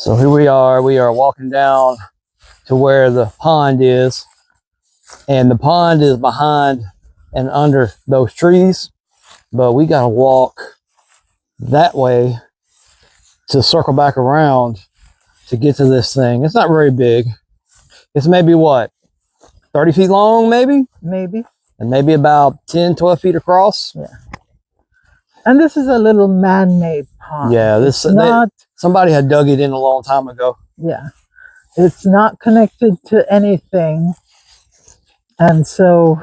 So here we are walking down to where the pond is, and the pond is behind and under those trees, but we got to walk that way to circle back around to get to this thing. It's not very big. It's maybe what, 30 feet long, maybe, and maybe about 10-12 feet across. Yeah. And this is a little man-made pond. Yeah, somebody had dug it in a long time ago. Yeah, it's not connected to anything, and so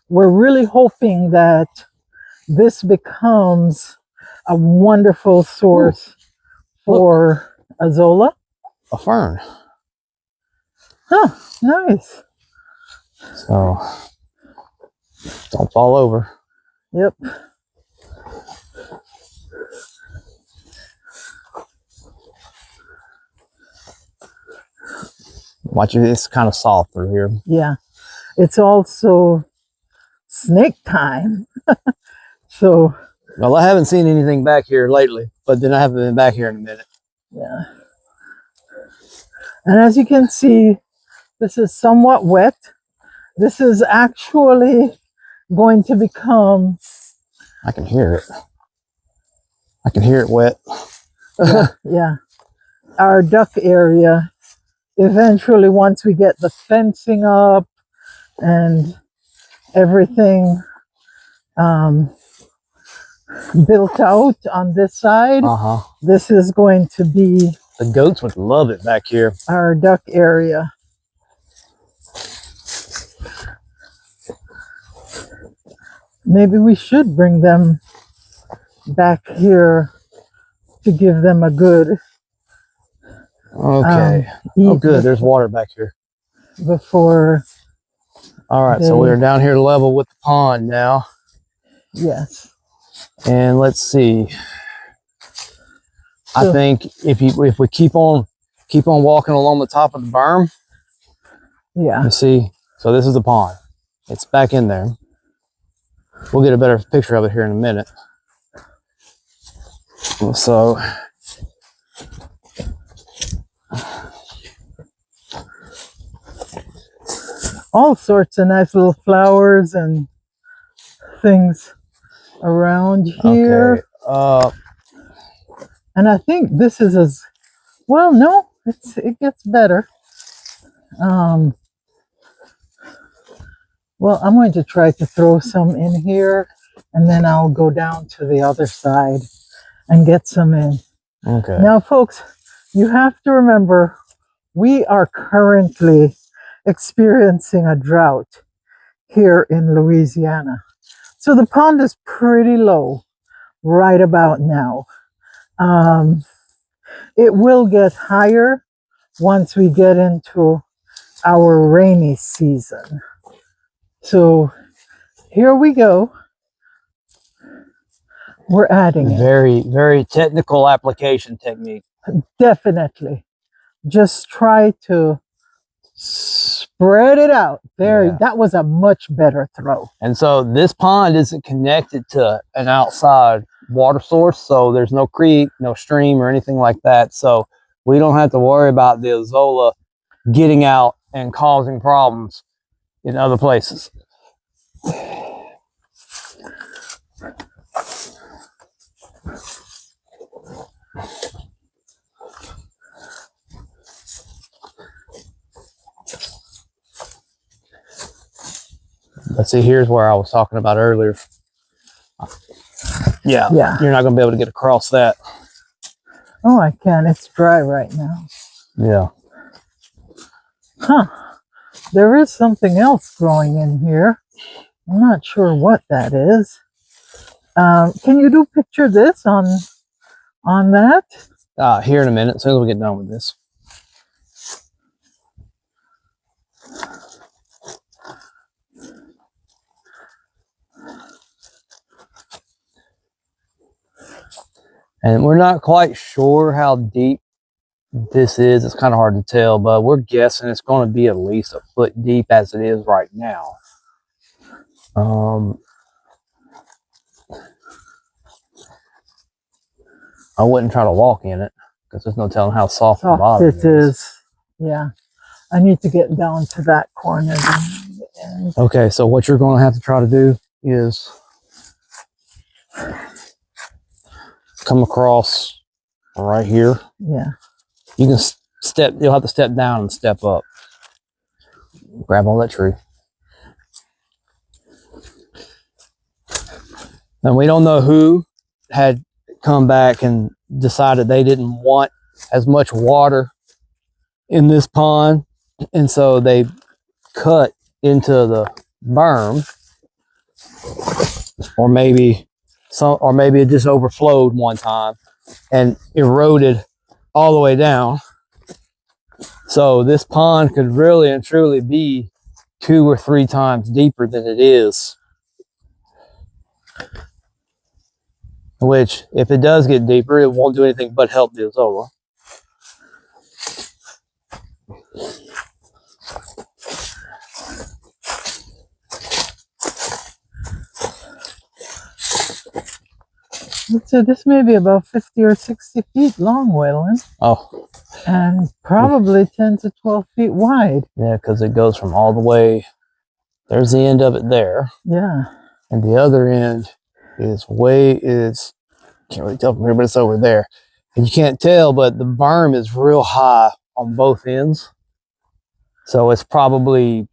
we're really hoping that this becomes a wonderful source for Azolla. A fern. Huh, nice. So don't fall over. Yep. Watch it, it's kind of soft through here. Yeah, it's also snake time. So, well, I haven't seen anything back here lately, but then I haven't been back here in a minute. Yeah. And as you can see, this is somewhat wet. This is actually going to become... I can hear it. I can hear it wet. Yeah. Our duck area. Eventually, once we get the fencing up and everything built out on this side, this is going to be... The goats would love it back here. Our duck area. Maybe we should bring them back here to give them a good... Okay. Oh, good. There's water back here. Before... All right, so we're down here level with the pond now. Yes. And let's see. I think if we keep on walking along the top of the berm. Yeah. You see, so this is the pond. It's back in there. We'll get a better picture of it here in a minute. So all sorts of nice little flowers and things around here. Okay. And I think this is as well. No, it gets better. Well, I'm going to try to throw some in here, and then I'll go down to the other side and get some in. Okay. Now, folks, you have to remember, we are currently experiencing a drought here in Louisiana. So the pond is pretty low right about now. It will get higher once we get into our rainy season. So here we go. We're adding it. Very, very technical application technique. Definitely. Just try to spread it out. There, yeah. That was a much better throw. And so this pond isn't connected to an outside water source, so there's no creek, no stream or anything like that. So we don't have to worry about the Azolla getting out and causing problems in other places. Let's see, here's where I was talking about earlier. Yeah, you're not going to be able to get across that. Oh, I can. It's dry right now. Yeah. Huh. There is something else growing in here. I'm not sure what that is. Can you picture this on that? Here in a minute, as soon as we get done with this. And we're not quite sure how deep this is. It's kind of hard to tell, but we're guessing it's going to be at least a foot deep as it is right now. I wouldn't try to walk in it. because there's no telling how soft the Soft bottom it is. Yeah. I need to get down to that corner. Then. Okay, so what you're going to have to try to do is come across right here. Yeah. You can step, you'll have to step down and step up. Grab on that tree. And we don't know who had come back and decided they didn't want as much water in this pond. And so they cut into the berm, or maybe it just overflowed one time and eroded all the way down. So this pond could really and truly be 2 or 3 times deeper than it is. Which, if it does get deeper, it won't do anything but help the Azolla. So this may be about 50 or 60 feet long, Waylon. Oh. And probably 10 to 12 feet wide. Yeah, because it goes from all the way, there's the end of it there. Yeah. And the other end is can't really tell from here, but it's over there. And you can't tell, but the berm is real high on both ends. So it's probably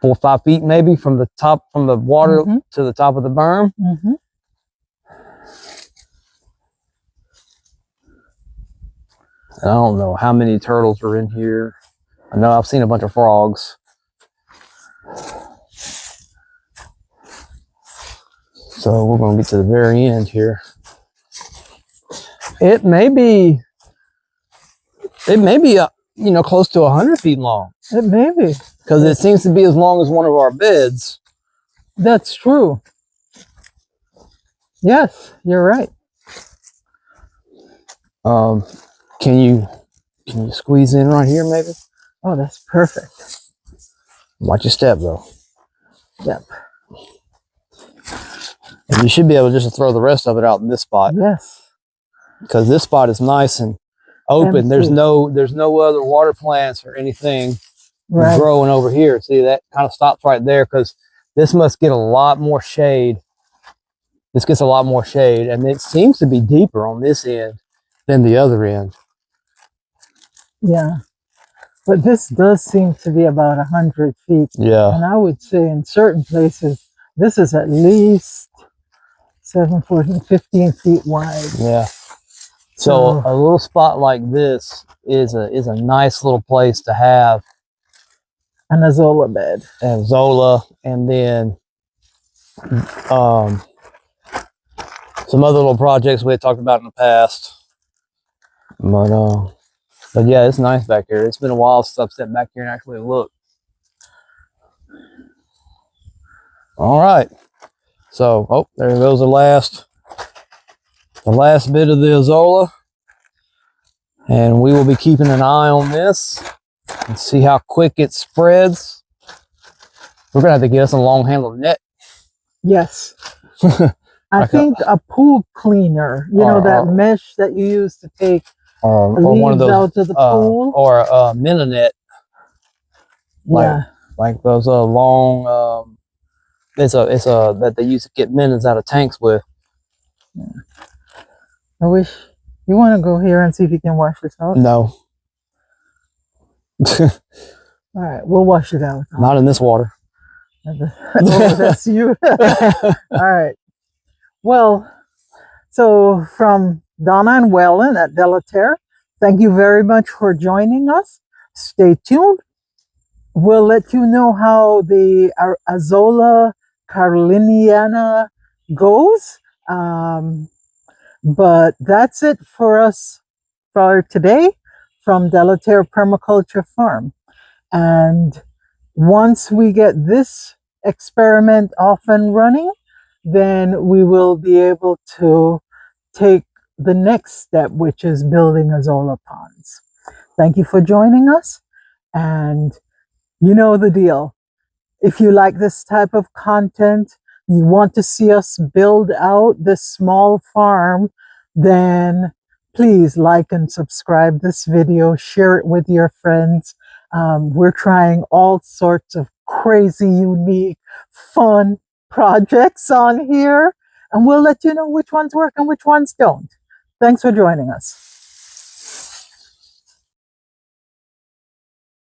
4 or 5 feet maybe from the water to the top of the berm. Mm-hmm. I don't know how many turtles are in here. I know I've seen a bunch of frogs. So we're going to get to the very end here. It may be close to 100 feet long. It may be. Because it seems to be as long as one of our beds. That's true. Yes, you're right. Can you squeeze in right here maybe? Oh, that's perfect. Watch your step though. Yep. And you should be able just to throw the rest of it out in this spot. Yes. Because this spot is nice and open. Empty. There's no other water plants or anything right. growing over here. See, that kind of stops right there because this must get a lot more shade. This gets a lot more shade, and it seems to be deeper on this end than the other end. Yeah. But this does seem to be about 100 feet. Yeah. And I would say in certain places, this is at least 7, 14, 15 feet wide. Yeah. So a little spot like this is a nice little place to have an Azolla bed. An Azolla, and then some other little projects we had talked about in the past. But yeah, it's nice back here. It's been a while since I've stepped back here and actually looked. All right. So, there goes the last bit of the Azolla. And we will be keeping an eye on this and see how quick it spreads. We're gonna have to get us a long handled net. Yes. I think a pool cleaner, that mesh that you use to take or leaves one of those out of the pool. Or a mini net. Like those long it's a that they use to get minnows out of tanks with. Yeah. I wish you want to go here and see if you can wash this out. No. All right, we'll wash it out. Not in this water. Oh, that's you. All right. Well, so from Donna and Waylon at Delaterre, thank you very much for joining us. Stay tuned. We'll let you know how the Azolla caroliniana goes. But that's it for us for today from Delaterre Permaculture Farm. And once we get this experiment off and running, then we will be able to take the next step, which is building Azolla ponds. Thank you for joining us, and you know the deal. If you like this type of content, you want to see us build out this small farm, then Please like and subscribe this video, share it with your friends. We're trying all sorts of crazy, unique, fun projects on here, and we'll let you know which ones work and which ones don't. Thanks for joining us.